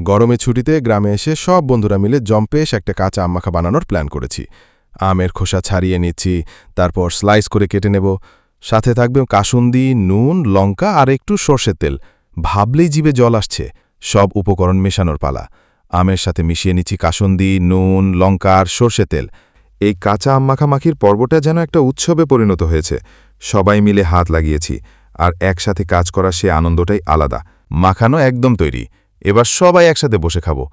গরমে ছুটিতে গ্রামে এসে সব বন্ধুরা মিলে জম্পেশ একটা কাঁচা আম মাখা বানানোর প্ল্যান করেছি। আমের খোসা ছাড়িয়ে নিচ্ছি, তারপর স্লাইস করে কেটে নেব। সাথে থাকবে কাসুন্দি, নুন, লঙ্কা আর একটু সর্ষের তেল। ভাবলেই জিভে জল আসছে। সব উপকরণ মেশানোর পালা। আমের সাথে মিশিয়ে নিচ্ছি কাসুন্দি, নুন, লঙ্কা আর সর্ষে তেল। এই কাঁচা আম মাখামাখির পর্বটা যেন একটা উৎসবে পরিণত হয়েছে। সবাই মিলে হাত লাগিয়েছি, আর একসাথে কাজ করার সে আনন্দটাই আলাদা। মাখানো একদম তৈরি। এবার সবাই একসাথে বসে খাবো।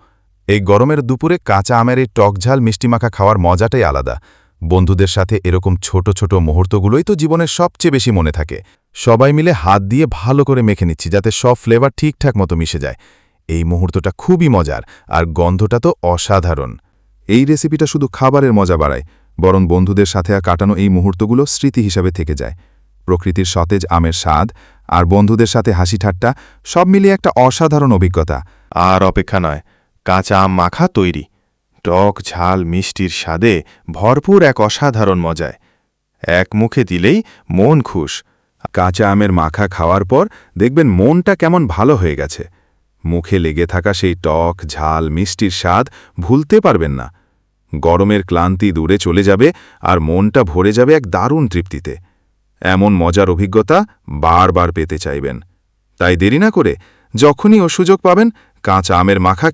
এই গরমের দুপুরে কাঁচা আমের এই টকঝাল মিষ্টি মাখা খাওয়ার মজাটাই আলাদা। বন্ধুদের সাথে এরকম ছোট ছোট মুহূর্তগুলোই তো জীবনের সবচেয়ে বেশি মনে থাকে। সবাই মিলে হাত দিয়ে ভালো করে মেখে নিচ্ছি, যাতে সব ফ্লেভার ঠিকঠাক মতো মিশে যায়। এই মুহূর্তটা খুবই মজার, আর গন্ধটা তো অসাধারণ। এই রেসিপিটা শুধু খাবারের মজা বাড়ায়, বরং বন্ধুদের সাথে কাটানো এই মুহূর্তগুলো স্মৃতি হিসাবে থেকে যায়। প্রকৃতির সতেজ আমের স্বাদ আর বন্ধুদের সাথে হাসি ঠাট্টা সব মিলিয়ে একটা অসাধারণ অভিজ্ঞতা। আর অপেক্ষা নয়, কাঁচা আম মাখা তৈরি। টক ঝাল মিষ্টির স্বাদে ভরপুর এক অসাধারণ মজায়। এক মুখে দিলেই মন খুশ। কাঁচা আমের মাখা খাওয়ার পর দেখবেন মনটা কেমন ভালো হয়ে গেছে। মুখে লেগে থাকা সেই টক ঝাল মিষ্টির স্বাদ ভুলতে পারবেন না। গরমের ক্লান্তি দূরে চলে যাবে আর মনটা ভরে যাবে এক দারুণ তৃপ্তিতে। এমন মজার অভিজ্ঞতা বারবার পেতে চাইবেন। তাই দেরি না করে যখনই সুযোগ পাবেন কাঁচা আমের মাখা